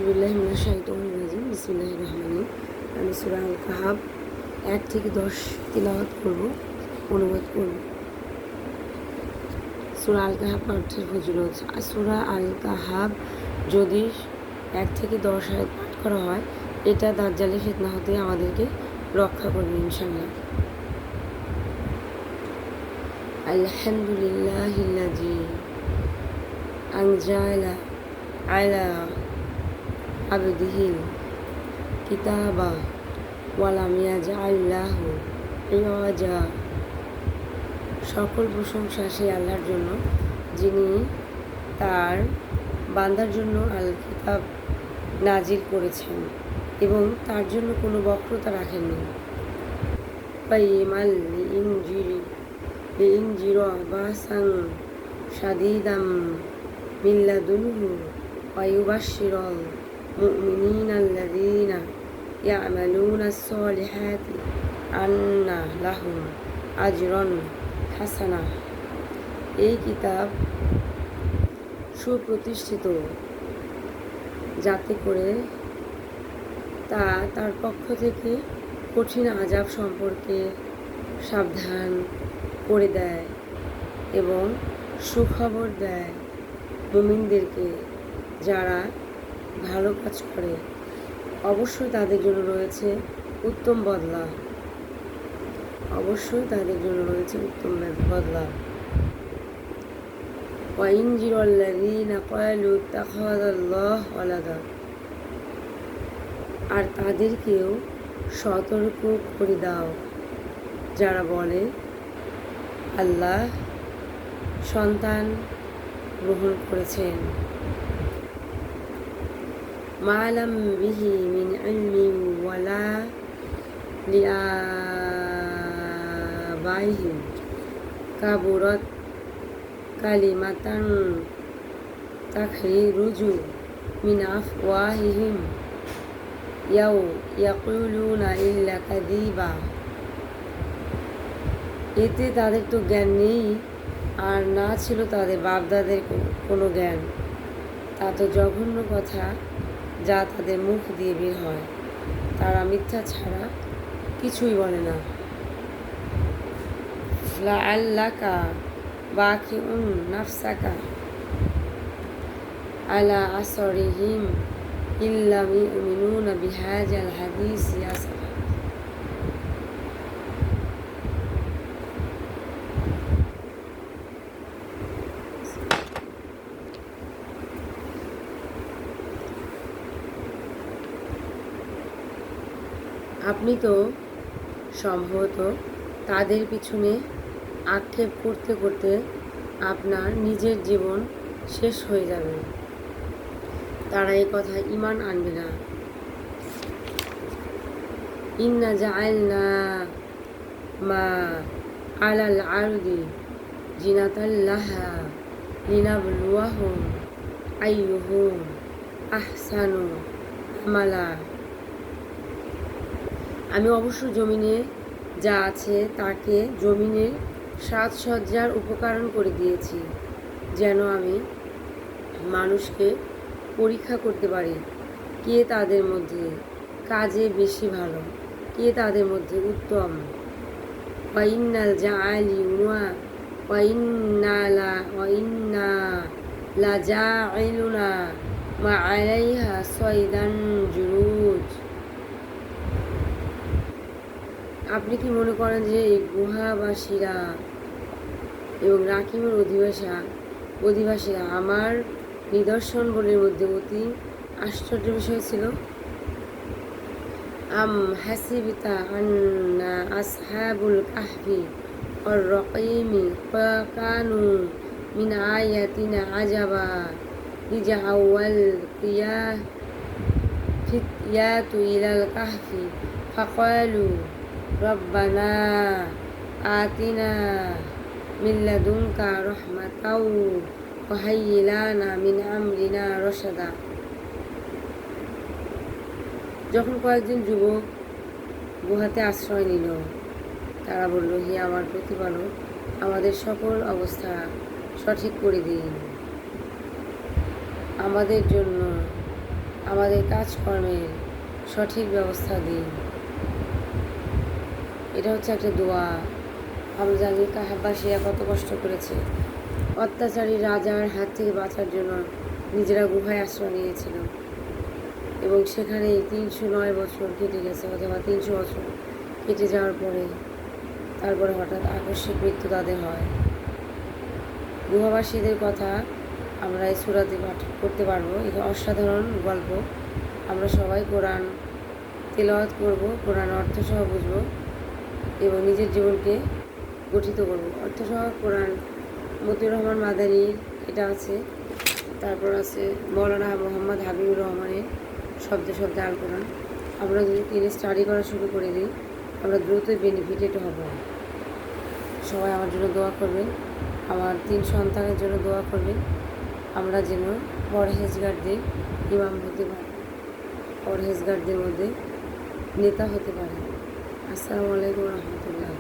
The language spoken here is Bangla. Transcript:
বিল্লাহি মিনাশ শাইতানির রাজিম। বিসমিল্লাহির রহমানির রহিম। আমি সূরা আল কাহাফ 1 থেকে 10 তিলাওয়াত করব, অনুবাদ করব। সূরা আল কাহাফ অর্থের ফজিলত। সূরা আল কাহাফ যদি 1 থেকে 10 আয়াত পাঠ করা হয়, এটা দাজ্জালের ফিতনা হতে আমাদেরকে রক্ষা করবে ইনশাআল্লাহ। আলহামদুলিল্লাহিল্লাযী আনজালা আলা আবদিহিল কিতাবা ওয়ালাম ইয়াজআল লাহু ইওয়াজা। সকল প্রশংসা সেই আল্লাহর জন্য, যিনি তার বান্দার জন্য আল কিতাব নাজিল করেছেন এবং তার জন্য কোনো বক্রতা রাখেননি। কাইয়িমাল লিইনজিরা বাসান শাদীদাম মিন লাদুনহু ওয়া ইউবাশশিরাল মুমিনিনাল্লাযীনা ইয়া'মালুনাস সালিহাতি আন্না লাহুম আজরান হাসানা। এই কিতাব সুপ্রতিষ্ঠিত, যাতে করে তা তার পক্ষ থেকে কঠিন আযাব সম্পর্কে সাবধান করে দেয় এবং সুখবর দেয় মুমিনদেরকে যারা ভালো কাজ করে। অবশ্যই তাদের জন্য রয়েছে উত্তম বদলা। অবশ্যই তাদের জন্য রয়েছে উত্তম বদলা। ওয়াইনজিরাল্লাযীনা ক্বালু ইত্তাখাযাল্লাহু ওয়ালাদা। আর তাদেরকেও সতর্ক করে দাও যারা বলে আল্লাহ সন্তান গ্রহণ করেছেন। মা লাম বিহি মিন ইলমিন ওয়ালা লিআবাইহিম কাবুরাত কালিমাতান তাখরিজু মিন আফওয়াহিহিম ইয়াকুলুনা ইল্লা কাযিবা। এতে তাদের তো জ্ঞান নেই, আর না ছিল তাদের বাপদাদের কোনো জ্ঞান। তা তো জঘন্য কথা যা তাদের মুখ দিয়ে বের হয়। তারা মিথ্যা ছাড়া কিছুই বলে না। লাআল্লাকা বাকিউন নাফসাকা আলা আসরিহিম ইল্লাম ইউমিনুনা বিহাযাল হাদীসি আসাফা। আপনি তো সম্ভবত তাদের পিছনে আক্ষেপ করতে করতে আপনার নিজের জীবন শেষ হয়ে যাবে। তারা এই কথা ঈমান আনবে না। ইন্না জাআলনা মা আলাল আরদি জিনাতাল লাহা লিনাবলুয়াহুম আইয়ুহুম আহসানু আমালা। আমি অবশ্য জমিনে যা আছে তাকে জমিনের সাজসজ্জার উপকরণ করে দিয়েছি, যেন আমি মানুষকে পরীক্ষা করতে পারি কে তাদের মধ্যে কাজে বেশি ভালো, কে তাদের মধ্যে উত্তম। ওয়াইন্নাল জাআলিউনা ওয়াইন্না লাজাইলুনা মা আলাইহা সাইদান জুরুজ। আপনি কি মনে করেন যে এই গুহাবাসীরা এবং রাকিমের অধিবাসীরা আমার নিদর্শন বলের মধ্যে অতি আশ্চর্য বিষয় ছিল? আম হাসিবতা আন্না আসহাবুল কাহফি ওয়ার রাকিমি কানু মিন আয়াতিনা আজাবা ইজাআওয়াল ফিতয়াতু ইলাল কাহফি ফাকালু রব্বানা আতিনা মিন লাদুনকা রাহমাতাও ওয়া হায়্যি লানা মিন আমরিনা রশাদা। যখন কয়েকজন যুবক গুহাতে আশ্রয় নিল, তারা বলল, হে আমার প্রতিপালক, আমাদের সকল অবস্থা সঠিক করে দিন, আমাদের জন্য আমাদের কাজকর্মের সঠিক ব্যবস্থা দিন। এটা হচ্ছে একটা দোয়া। আমরা জানি কাহাবাসীরা কত কষ্ট করেছে, অত্যাচারী রাজার হাত থেকে বাঁচার জন্য নিজেরা গুহায় আশ্রয় নিয়েছিল এবং সেখানেই 309 বছর কেটে গেছে, অথবা 300 বছর কেটে যাওয়ার পরে তারপরে হঠাৎ আকস্মিক মৃত্যু তাদের হয়। গুহাবাসীদের কথা আমরা এই সূরাতে পাঠ করতে পারবো। এটা অসাধারণ গল্প। আমরা সবাই কোরআন তেলাওয়াত করব, কোরআন অর্থসহ বুঝব এবং নিজের জীবনকে গঠিত করব। অর্থসহ কোরআন মতিউর রহমান মাদানীর এটা আছে, তারপর আছে মৌলানা মোহাম্মদ হাবিবুর রহমানের শব্দে শব্দে আল কোরআন। আমরা যদি তিনি স্টাডি করা শুরু করে দিই, আমরা দ্রুতই বেনিফিটেড হব। সবাই আমার জন্য দোয়া করবেন, আমার 3 সন্তানের জন্য দোয়া করবেন। আমরা যেন পরহেজগারদের ইমাম হতে পারি, পরহেজগারদের মধ্যে নেতা হতে পারি। আসসালামু আলাইকুম রহমতুল্লাহ।